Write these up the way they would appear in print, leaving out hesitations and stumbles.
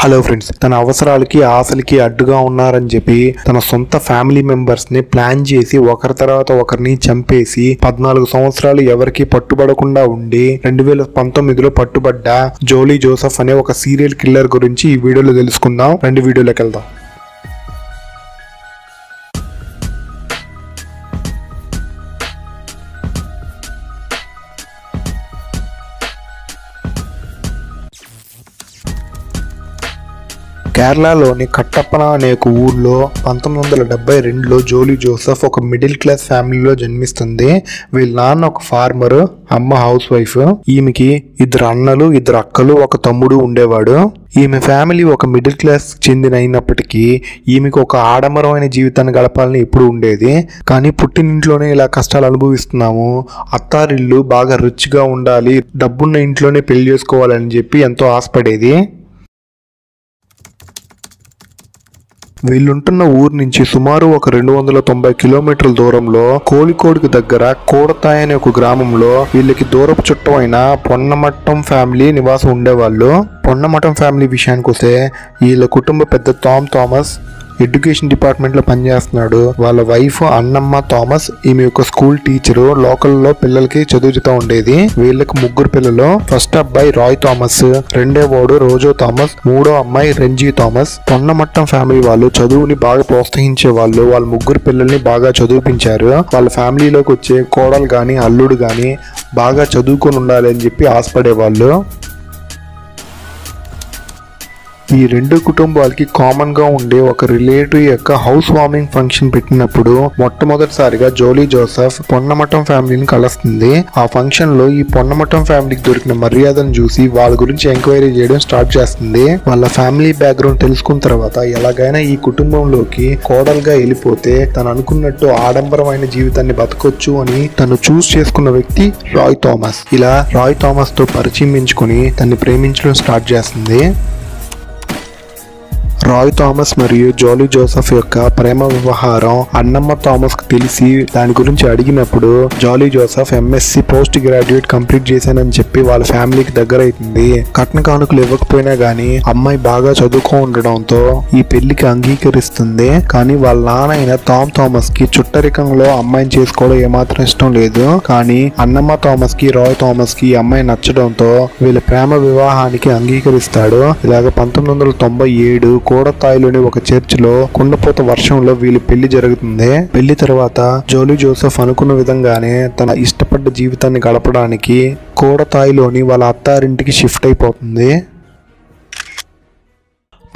Hello friends, తన అవసరాలకి ఆశలకి అడ్డుగా ఉన్నారని చెప్పి తన సొంత ఫ్యామిలీ మెంబర్స్ ని ప్లాన్ చేసి ఒకరి తర్వాత ఒకరిని చంపేసి 14 సంవత్సరాలు ఎవరికి పట్టుబడకుండా ఉండి 2019లో పట్టుబడ్డ జోలీ జోసెఫ్ అనే ఒక సీరియల్ కిల్లర్ గురించి ఈ వీడియోలో తెలుసుకుందాం. రెండు వీడియోలోకి వెళ్దాం. కేరళలోని కట్టప్పన అనే ఒక ఊర్లో 1972లో జోలీ జోసెఫ్ ఒక మిడిల్ క్లాస్ ఫ్యామిలీలో జన్మిస్తుంది. వీళ్ళ నాన్న ఒక ఫార్మర్, అమ్మ హౌస్ వైఫ్. ఈమెకి 2 అన్నలు 2 అక్కలు, ఒక తమ్ముడు ఉండేవాడు. ఈమె ఫ్యామిలీ ఒక మిడిల్ క్లాస్ చెందిన అయినప్పటికీ ఈమెకు ఒక ఆడంబరమైన జీవితాన్ని గడపాలని ఎప్పుడు ఉండేది. కానీ పుట్టినింట్లోనే ఇలా కష్టాలు అనుభవిస్తున్నాము, అత్తారిల్లు బాగా రిచ్గా ఉండాలి, డబ్బున్న ఇంట్లోనే పెళ్లి చేసుకోవాలని చెప్పి ఎంతో ఆశపడేది. వీళ్ళుంటున్న ఊరు నుంచి సుమారు ఒక 290 కిలోమీటర్ల దూరంలో కోళికోడుకు దగ్గర కోడతాయ్ అనే ఒక గ్రామంలో వీళ్ళకి దూరపు చుట్టమైన పొన్నమట్టం ఫ్యామిలీ నివాసం ఉండేవాళ్ళు. పొన్నమట్టం ఫ్యామిలీ విషయానికి వస్తే వీళ్ళ కుటుంబ పెద్ద థామస్ ఎడ్యుకేషన్ డిపార్ట్మెంట్లో పనిచేస్తున్నాడు. వాళ్ళ వైఫ్ అన్నమ్మ థామస్, ఈమె ఒక స్కూల్ టీచరు, లోకల్లో పిల్లలకి చదువుతూ ఉండేది. వీళ్ళకి 3 పిల్లలు. ఫస్ట్ అబ్బాయి రాయ్ థామస్, రెండోవాడు రోజో థామస్, మూడో అమ్మాయి రెంజీ థామస్. పొన్నమట్టం ఫ్యామిలీ వాళ్ళు చదువుని బాగా ప్రోత్సహించే వాళ్ళు. వాళ్ళ 3 పిల్లల్ని బాగా చదివించారు. వాళ్ళ ఫ్యామిలీలోకి వచ్చే కోడలు గాని అల్లుడు గాని బాగా చదువుకొని ఉండాలి అని చెప్పి ఆశపడేవాళ్ళు. ఈ 2 కుటుంబాలకి కామన్ గా ఉండే ఒక రిలేటివ్ యొక్క హౌస్ వార్మింగ్ ఫంక్షన్ పెట్టినప్పుడు మొట్టమొదటిసారిగా జోలీ జోసెఫ్ పొన్నమట్టం ఫ్యామిలీని కలుస్తుంది. ఆ ఫంక్షన్ లో ఈ పొన్నమట్టం ఫ్యామిలీకి దొరికిన మర్యాదను చూసి వాళ్ళ గురించి ఎంక్వైరీ చేయడం స్టార్ట్ చేస్తుంది. వాళ్ళ ఫ్యామిలీ బ్యాక్గ్రౌండ్ తెలుసుకున్న తర్వాత ఎలాగైనా ఈ కుటుంబంలోకి కోడలుగా వెళ్ళిపోతే తను అనుకున్నట్టు ఆడంబరమైన జీవితాన్ని బతకొచ్చు అని తను చూస్ చేసుకున్న వ్యక్తి రాయ్ థామస్. ఇలా రాయ్ థామస్ తో పరిచయం పెంచుకొని తన్ని ప్రేమించడం స్టార్ట్ చేస్తుంది. రాయ్ థామస్ మరియు జోలీ జోసెఫ్ యొక్క ప్రేమ వ్యవహారం అన్నమ్మ థామస్ కు తెలిసి దాని గురించి అడిగినప్పుడు Jolly Joseph MSc post graduate complete చేశానని చెప్పి వాళ్ళ ఫ్యామిలీకి దగ్గర అవుతుంది. కట్న కానుకలు ఇవ్వకపోయినా గానీ అమ్మాయి బాగా చదువుకో ఉండడంతో ఈ పెళ్లికి అంగీకరిస్తుంది. కానీ వాళ్ళ నాన్న అయిన థామస్ కి చుట్టరికంలో అమ్మాయిని చేసుకోవడం ఏమాత్రం ఇష్టం లేదు. కానీ అన్నమ్మ థామస్ కి రాయ్ థామస్ కి ఈ అమ్మాయి నచ్చడంతో వీళ్ళ ప్రేమ వివాహానికి అంగీకరిస్తాడు. ఇలాగ 1997 కోడతాయిలోని ఒక చర్చిలో కుండపోత వర్షంలో వీళ్ళ పెళ్లి జరుగుతుంది. పెళ్లి తర్వాత జోలీ జోసెఫ్ అనుకున్న విధంగానే తన ఇష్టపడ్డ జీవితాన్ని గడపడానికి కోడతాయిలోని వాళ్ళ అత్తారింటికి షిఫ్ట్ అయిపోతుంది.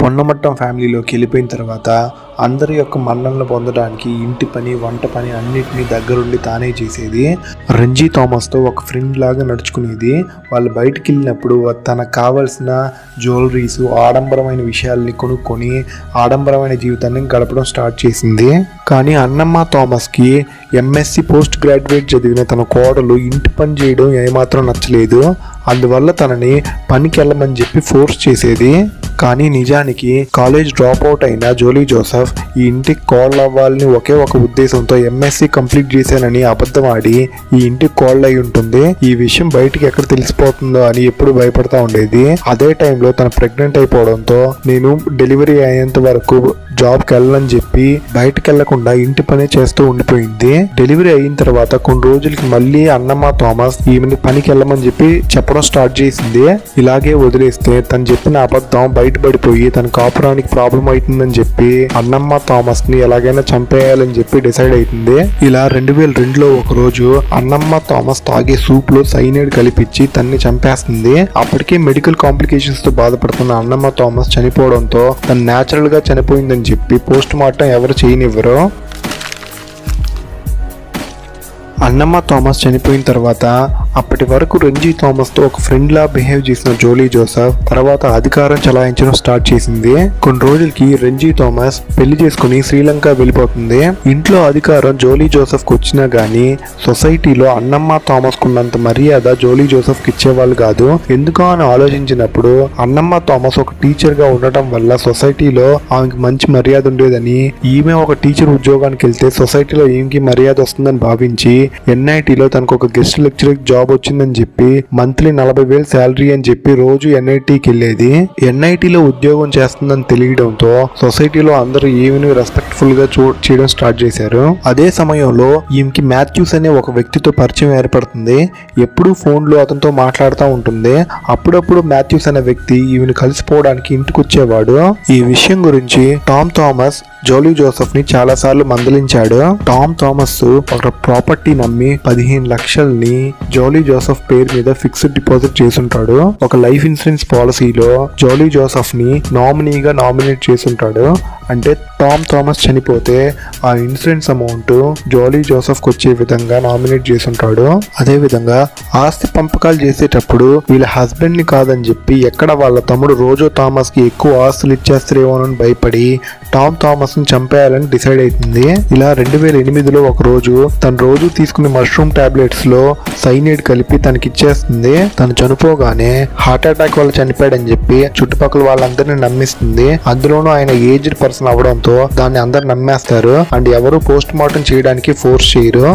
పొన్నమట్టం ఫ్యామిలీలోకి వెళ్ళిపోయిన తర్వాత అందరి యొక్క మన్ననలు పొందడానికి ఇంటి పని, వంట పని అన్నిటినీ దగ్గరుండి తానే చేసేది. రెంజీ థామస్తో ఒక ఫ్రెండ్ లాగా నడుచుకునేది. వాళ్ళు బయటికి వెళ్ళినప్పుడు తనకు కావాల్సిన జ్యువెలరీస్, ఆడంబరమైన విషయాల్ని కొనుక్కొని ఆడంబరమైన జీవితాన్ని గడపడం స్టార్ట్ చేసింది. కానీ అన్నమ్మ థామస్కి ఎంఎస్సి పోస్ట్ గ్రాడ్యుయేట్ చదివిన తన కోడలు ఇంటి పని చేయడం ఏమాత్రం నచ్చలేదు. అందువల్ల తనని పనికి వెళ్ళమని చెప్పి ఫోర్స్ చేసేది. కానీ నిజానికి కాలేజ్ డ్రాప్ అవుట్ అయిన జోలీ జోసెఫ్ ఈ ఇంటికి కోడలు అవ్వాలని ఒకే ఒక ఉద్దేశంతో ఎంఎస్సి కంప్లీట్ చేశానని అబద్ధం ఆడి ఈ ఇంటికి కోడలు అయి ఉంటుంది. ఈ విషయం బయటికి ఎక్కడ తెలిసిపోతుందో అని ఎప్పుడు భయపడతా ఉండేది. అదే టైంలో తను ప్రెగ్నెంట్ అయిపోవడంతో నేను డెలివరీ అయ్యేంత వరకు జాబ్కి వెళ్ళని చెప్పి బయటకు వెళ్లకుండా ఇంటి పని చేస్తూ ఉండిపోయింది. డెలివరీ అయిన తర్వాత కొన్ని రోజులకి మళ్ళీ అన్నమ్మ థామస్ ఈమెని పనికి వెళ్ళమని చెప్పి చెప్పడం స్టార్ట్ చేసింది. ఇలాగే వదిలేస్తే తను చెప్పిన అబద్ధం బయటపడిపోయి తన కాపురానికి ప్రాబ్లం అవుతుందని చెప్పి అన్నమ్మ థామస్ ని ఎలాగైనా చంపేయాలని చెప్పి డిసైడ్ అవుతుంది. ఇలా 2002లో ఒక రోజు అన్నమ్మ థామస్ తాగే సూప్ లో సైనైడ్ కలిపించి తన్ని చంపేస్తుంది. అప్పటికే మెడికల్ కాంప్లికేషన్స్ తో బాధపడుతున్న అన్నమ్మ థామస్ చనిపోవడంతో తను న్యాచురల్ గా చనిపోయిందని చెప్పి పోస్ట్ మార్టం ఎవరు చేయనివ్వరు. అన్నమ్మ థామస్ చనిపోయిన తర్వాత అప్పటి వరకు రెంజీ థామస్ తో ఒక ఫ్రెండ్ లా బిహేవ్ చేసిన జోలీ జోసెఫ్ తర్వాత అధికారం చలాయించడం స్టార్ట్ చేసింది. కొన్ని రోజులకి రెంజీ థామస్ పెళ్లి చేసుకుని శ్రీలంక వెళ్ళిపోతుంది. ఇంట్లో అధికారం జోలీ జోసెఫ్ కు వచ్చినా గానీ సొసైటీలో అన్నమ్మ థామస్ కున్నంత మర్యాద జోలీ జోసెఫ్ కి ఇచ్చేవాళ్ళు కాదు. ఎందుకో అని ఆలోచించినప్పుడు అన్నమ్మ థామస్ ఒక టీచర్ గా ఉండటం వల్ల సొసైటీలో ఆమెకి మంచి మర్యాద ఉండేదని, ఈమె ఒక టీచర్ ఉద్యోగానికి వెళ్తే సొసైటీలో ఈమెకి మర్యాద వస్తుందని భావించి ఎన్ఐటీలో తనకు ఒక గెస్ట్ లెక్చరర్ జాబ్ జాబ్ వచ్చిందని చెప్పి మంత్లీ 40,000 శాలరీ అని చెప్పి రోజు NITకి వెళ్ళేది. NITలో ఉద్యోగం చేస్తుందని తెలియడంతో సొసైటీలో అందరూ ఈమెను రెస్పెక్ట్ఫుల్ గా చేయడం స్టార్ట్ చేశారు. అదే సమయంలో ఈమెకి మాథ్యూస్ అనే ఒక వ్యక్తితో పరిచయం ఏర్పడుతుంది. ఎప్పుడూ ఫోన్ లో అతనితో మాట్లాడుతూ ఉంటుంది. అప్పుడప్పుడు మాథ్యూస్ అనే వ్యక్తి ఈమెను కలిసిపోవడానికి ఇంటికి వచ్చేవాడు. ఈ విషయం గురించి టామ్ థామస్ జోలీ జోసెఫ్ ని చాలా సార్లు మందలించాడు. టామ్ థామస్ ఒక ప్రాపర్టీ నమ్మి 15 లక్షల్ని జోలీ జోసెఫ్ పేరు మీద ఫిక్స్డ్ డిపాజిట్ చేసుంటాడు. ఒక లైఫ్ ఇన్సూరెన్స్ పాలసీలో జోలీ జోసెఫ్ ని నామినీగా నామినేట్ చేసుంటాడు. అంటే టామ్ థామస్ చనిపోతే ఆ ఇన్సూరెన్స్ అమౌంట్ జోలీ జోసెఫ్ కి వచ్చే విధంగా నామినేట్ చేసుంటాడు. అదే విధంగా ఆస్తి పంపకాలు చేసేటప్పుడు వీళ్ళ హస్బెండ్ ని కాదని చెప్పి ఎక్కడ వాళ్ళ తమ్ముడు రోజో థామస్ కి ఎక్కువ ఆస్తులు ఇచ్చేస్తారేమోనని భయపడి టామ్ థామస్ ని చంపేయాలని డిసైడ్ అవుతుంది. ఇలా 2008లో ఒక రోజు తను రోజు తీసుకునే మష్రూమ్ టాబ్లెట్స్ లో సైనైడ్ కలిపి తనకి ఇచ్చేస్తుంది. తను చనిపోగానే హార్ట్ అటాక్ వల్ల చనిపోయాడని చెప్పి చుట్టుపక్కల వాళ్ళందరినీ నమ్మిస్తుంది. అందులోనూ ఆయన ఏజ్డ్ పర్సన్ అవడంతో దాన్ని అందరు నమ్మేస్తారు. అండ్ ఎవరు పోస్ట్ మార్టం చేయడానికి ఫోర్స్ చేయరు.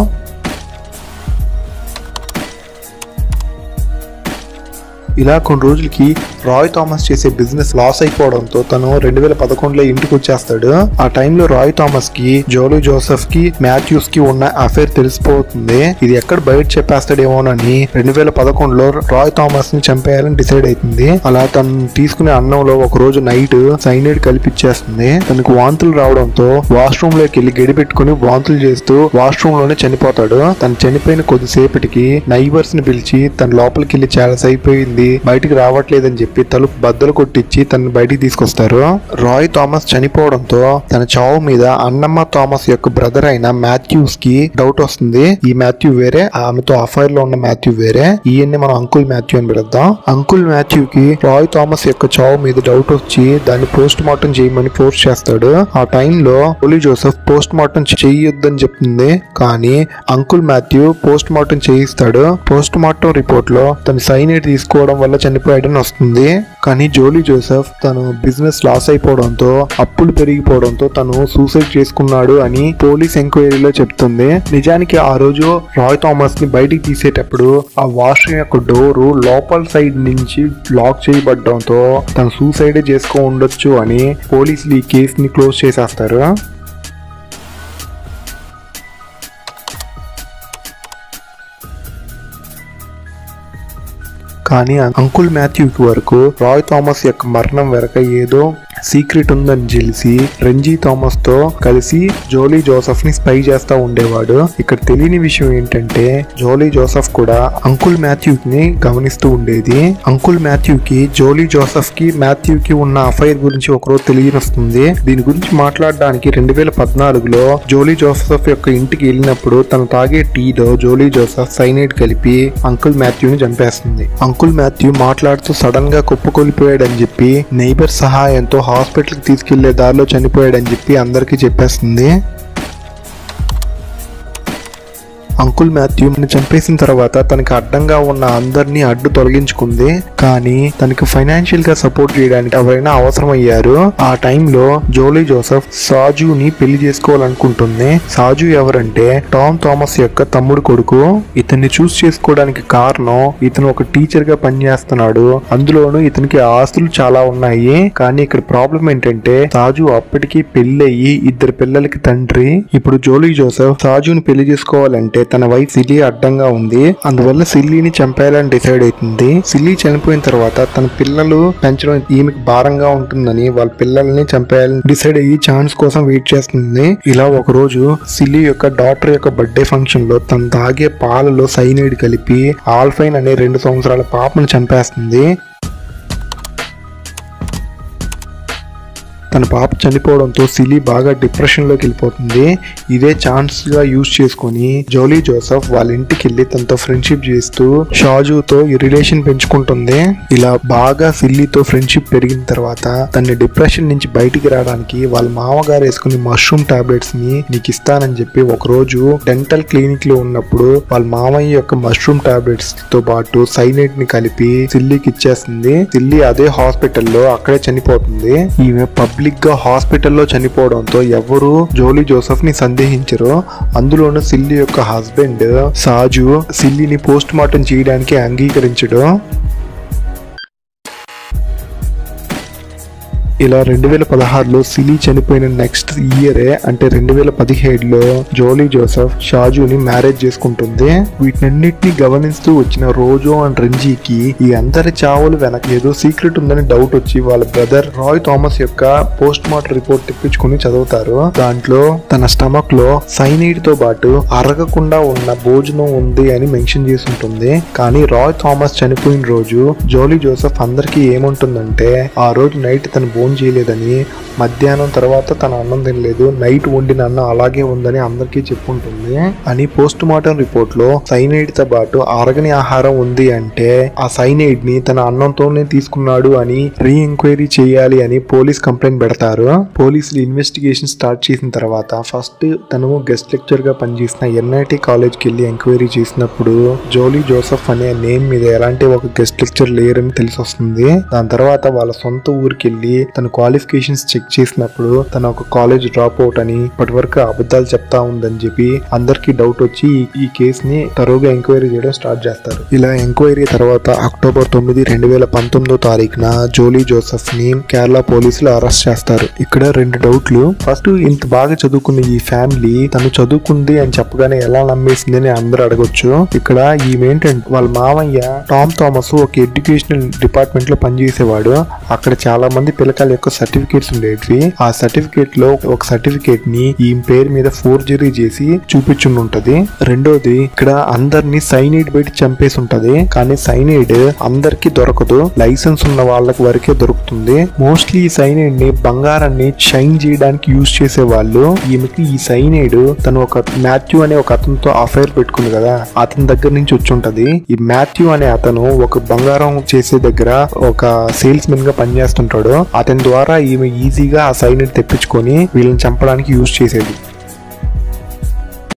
ఇలా కొన్ని రోజులకి రాయ్ థామస్ చేసే బిజినెస్ లాస్ అయిపోవడంతో తను 2011లో ఇంటికి వచ్చేస్తాడు. ఆ టైంలో రాయ్ థామస్ కి జోలీ జోసెఫ్ కి మాథ్యూస్ కి ఉన్న అఫైర్ తెలిసిపోతుంది. ఇది ఎక్కడ బయట చెప్పేస్తాడేమోనని 2011లో రాయ్ థామస్ ని చంపేయాలని డిసైడ్ అవుతుంది. అలా తను తీసుకునే అన్నంలో ఒక రోజు నైట్ సైనైడ్ కలిపిచ్చేస్తుంది. తనకు వాంతులు రావడంతో వాష్రూమ్ లోకి వెళ్ళి గడి పెట్టుకుని వాంతులు చేస్తూ వాష్రూమ్ లోనే చనిపోతాడు. తను చనిపోయిన కొద్దిసేపటికి నైబర్స్ ని పిలిచి తన లోపలికి వెళ్ళి చాలా అయిపోయింది, బయటికి రావట్లేదని చెప్పి తలుపు బద్దలు కొట్టించి తనని బయటికి తీసుకొస్తారు. రాయ్ థామస్ చనిపోవడంతో తన చావు మీద అన్నమ్మ థామస్ యొక్క బ్రదర్ అయిన మాథ్యూస్ కి డౌట్ వస్తుంది. ఈ మాథ్యూ వేరే, ఆమెతో అఫైర్ లో ఉన్న మాథ్యూ వేరే. ఈయన్ని మనం అంకుల్ మాథ్యూ అని పిలుద్దాం. అంకుల్ మాథ్యూ కి రాయ్ థామస్ యొక్క చావు మీద డౌట్ వచ్చి దాన్ని పోస్ట్ మార్టం చేయమని ఫోర్స్ చేస్తాడు. ఆ టైంలో జోలీ జోసెఫ్ పోస్ట్ మార్టం చేయొద్దని చెప్తుంది. కానీ అంకుల్ మాథ్యూ పోస్ట్ మార్టం చేయిస్తాడు. పోస్ట్ మార్టం రిపోర్ట్ లో తన సైనైడ్ తీసుకోవడం వల్ల చనిపోయాడని వస్తుంది. కానీ జోలీ జోసెఫ్ తను బిజినెస్ లాస్ అయిపోవడంతో అప్పులు పెరిగిపోవడంతో తను సూసైడ్ చేసుకున్నాడు అని పోలీస్ ఎంక్వైరీలో చెప్తుంది. నిజానికి ఆ రోజు రాయ్ థామస్ ని బయటికి తీసేటప్పుడు ఆ వాష్రూమ్ యొక్క డోరు లోపల సైడ్ నుంచి లాక్ చేయబడడంతో తను సూసైడ్ చేసుకో ఉండొచ్చు అని పోలీసులు ఈ కేసుని క్లోజ్ చేసేస్తారు. కానీ అంకుల్ మాథ్యూకి వరకు రాయ్ థామస్ యొక్క మరణం వెనక ఏదో సీక్రెట్ ఉందని తెలిసి రెంజీ థామస్ తో కలిసి జోలీ జోసెఫ్ ని స్పై చేస్తా ఉండేవాడు. ఇక్కడ తెలియని విషయం ఏంటంటే జోలీ జోసెఫ్ కూడా అంకుల్ మాథ్యూని గమనిస్తూ ఉండేది. అంకుల్ మాథ్యూకి జోలీ జోసెఫ్ కి మాథ్యూకి ఉన్న అఫైర్ గురించి ఒకరోజు తెలియనొస్తుంది. దీని గురించి మాట్లాడడానికి 2014లో జోలీ జోసెఫ్ యొక్క ఇంటికి వెళ్ళినప్పుడు తను తాగే టీలో జోలీ జోసెఫ్ సైనైడ్ కలిపి అంకుల్ మాథ్యూని చంపేస్తుంది. అంకుల్ మాథ్యూ మాట్లాడుతూ సడన్ గా కుప్పకొలిపోయాడని చెప్పి నైబర్ సహాయంతో హాస్పిటల్ కి తీసుకెళ్లే దారిలో చనిపోయాడని చెప్పి అందరికీ చెప్పేస్తుంది. అంకుల్ మాథ్యూని చంపేసిన తర్వాత తనకి అడ్డంగా ఉన్న అందరినీ అడ్డు తొలగించుకుంది. కానీ తనకి ఫైనాన్షియల్ గా సపోర్ట్ చేయడానికి ఎవరైనా అవసరం అయ్యారు. ఆ టైంలో జోలీ జోసెఫ్ సాజుని పెళ్లి చేసుకోవాలనుకుంటుంది. సాజు ఎవరంటే టామ్ థామస్ యొక్క తమ్ముడు కొడుకు. ఇతన్ని చూస్ చేసుకోవడానికి కారణం ఇతను ఒక టీచర్ గా పనిచేస్తున్నాడు. అందులోనూ ఇతనికి ఆస్తులు చాలా ఉన్నాయి. కానీ ఇక్కడ ప్రాబ్లం ఏంటంటే సాజు అప్పటికి పెళ్ళయ్యి 2 పిల్లలకి తండ్రి. ఇప్పుడు జోలీ జోసెఫ్ సాజుని పెళ్లి చేసుకోవాలంటే తన వైఫ్ సిల్లీ అడ్డంగా ఉంది. అందువల్ల సిల్లీని చంపేయాలని డిసైడ్ అవుతుంది. సిల్లీ చనిపోయిన తర్వాత తన పిల్లలు పెంచడం ఈమెకి భారంగా ఉంటుందని వాళ్ళ పిల్లల్ని చంపేయాలని డిసైడ్ అయ్యి ఛాన్స్ కోసం వెయిట్ చేస్తుంది. ఇలా ఒక రోజు సిల్లీ యొక్క డాటర్ యొక్క బర్త్డే ఫంక్షన్ లో తను తాగే పాలలో సైనైడ్ కలిపి ఆల్ఫైన్ అనే 2 సంవత్సరాల పాపను చంపేస్తుంది. తన పాప చనిపోవడంతో సిల్లీ బాగా డిప్రెషన్ లోకి వెళ్ళిపోతుంది. ఇదే ఛాన్స్ గా యూజ్ చేసుకుని జోలీ జోసెఫ్ వాళ్ళ ఇంటికి వెళ్ళి తనతో ఫ్రెండ్షిప్ చేస్తూ షాజుతో ఈ రిలేషన్ పెంచుకుంటుంది. ఇలా బాగా సిల్లీతో ఫ్రెండ్షిప్ పెరిగిన తర్వాత తన డిప్రెషన్ నుంచి బయటికి రావడానికి వాళ్ళ మామగారు వేసుకుని మష్రూమ్ టాబ్లెట్స్ ని నీకు ఇస్తానని చెప్పి ఒక రోజు డెంటల్ క్లినిక్ లో ఉన్నప్పుడు వాళ్ళ మామయ్య యొక్క మష్రూమ్ టాబ్లెట్స్ తో పాటు సైనైడ్ ని కలిపి సిల్లీకి ఇచ్చేస్తుంది. సిల్లీ అదే హాస్పిటల్లో అక్కడే చనిపోతుంది. ఈమె పబ్లిక్ తేలిగ్గా హాస్పిటల్లో చనిపోవడంతో ఎవరు జోలీ జోసెఫ్ ని సందేహించరు. అందులోనూ సిల్లీ యొక్క హస్బెండ్ సాజు సిల్లీని పోస్ట్ మార్టం చేయడానికి అంగీకరించడు. ఇలా 2016లో సిల్లీ చనిపోయిన నెక్స్ట్ ఇయరే అంటే 2017లో జోలీ జోసెఫ్ షాజుని మ్యారేజ్ చేసుకుంటుంది. వీటినన్నిటిని గమనిస్తూ వచ్చిన రోజో అండ్ రెంజీకి ఈ అందరి చావులు వెనక ఏదో సీక్రెట్ ఉందని డౌట్ వచ్చి వాళ్ళ బ్రదర్ రాయ్ థామస్ యొక్క పోస్ట్ మార్టం రిపోర్ట్ తెప్పించుకుని చదువుతారు. దాంట్లో తన స్టమక్ లో సైనైడ్ తో పాటు అరగకుండా ఉన్న భోజనం ఉంది అని మెన్షన్ చేసి ఉంటుంది. కానీ రాయ్ థామస్ చనిపోయిన రోజు జోలీ జోసెఫ్ అందరికి ఏముంటుందంటే ఆ రోజు నైట్ తన చేయలేదని, మధ్యాహ్నం తర్వాత తన అన్నం తినలేదు, నైట్ వండిన అన్నం అలాగే ఉందని అందరికీ చెప్పుంటుంది అని పోస్ట్ మార్టం రిపోర్ట్ లో సైనైడ్ తో పాటు అరగని ఆహారం ఉంది అంటే ఆ సైనైడ్ ని తన అన్నంతోనే తీసుకున్నాడు అని రీ ఎంక్వైరీ చేయాలి అని పోలీస్ కంప్లైంట్ పెడతారు. పోలీసులు ఇన్వెస్టిగేషన్ స్టార్ట్ చేసిన తర్వాత ఫస్ట్ తను గెస్ట్ లెక్చర్ గా పనిచేసిన ఎన్ఐటి కాలేజ్ కి వెళ్లి ఎంక్వైరీ చేసినప్పుడు జోలీ జోసెఫ్ అనే నేమ్ మీద ఎలాంటి ఒక గెస్ట్ లెక్చర్ లేరని తెలిసి వస్తుంది. దాని తర్వాత వాళ్ళ సొంత ఊరికి వెళ్లి తన క్వాలిఫికేషన్స్ చెక్ చేసినప్పుడు తన ఒక కాలేజ్ డ్రాప్ అవుట్ అని ఇప్పటి వరకు అబద్ధాలు చెప్తా ఉందని చెప్పి అందరికి డౌట్ వచ్చి ఈ కేసుని తరువుగా ఎంక్వైరీ చేయడం స్టార్ట్ చేస్తారు. ఇలా ఎంక్వైరీ తర్వాత అక్టోబర్ 9, 2019 జోలీ జోసెఫ్ ని కేరళ పోలీసులు అరెస్ట్ చేస్తారు. ఇక్కడ 2 డౌట్లు. ఫస్ట్, ఇంత బాగా చదువుకున్న ఈ ఫ్యామిలీ తను చదువుకుంది అని చెప్పగానే ఎలా నమ్మేసింది అని అందరూ అడగొచ్చు. ఇక్కడ ఈమెంటంటే వాళ్ళ మావయ్య టామ్ థామస్ ఒక ఎడ్యుకేషనల్ డిపార్ట్మెంట్ లో పనిచేసేవాడు. అక్కడ చాలా మంది పిల్లకాయల యొక్క సర్టిఫికేట్స్ ఉండేవి. ఆ సర్టిఫికేట్ లో ఒక సర్టిఫికేట్ ని ఈ పేరు మీద ఫోర్జరీ చేసి చూపించుంటది. రెండోది, ఇక్కడ అందరినీ సైనైడ్ పెట్టి చంపేసి ఉంటది. కానీ సైనైడ్ అందరికి దొరకదు, లైసెన్స్ ఉన్న వాళ్ళకి వరకే దొరుకుతుంది. మోస్ట్లీ ఈ సైనైడ్ ని బంగారాన్ని షైన్ చేయడానికి యూజ్ చేసే వాళ్ళు. ఈమెకి ఈ సైనైడ్ తను ఒక మాథ్యూ అనే ఒక అతనితో అఫైర్ పెట్టుకుంది కదా, అతని దగ్గర నుంచి వచ్చి ఉంటది. ఈ మాథ్యూ అనే అతను ఒక బంగారం చేసే దగ్గర ఒక సేల్స్ మెన్ గా పనిచేస్తుంటాడు. అతని ద్వారా ఈమె ఈజీగా ఆ సైనైడ్ తెప్పించుకొని వీళ్ళని చంపడానికి యూజ్ చేసేది.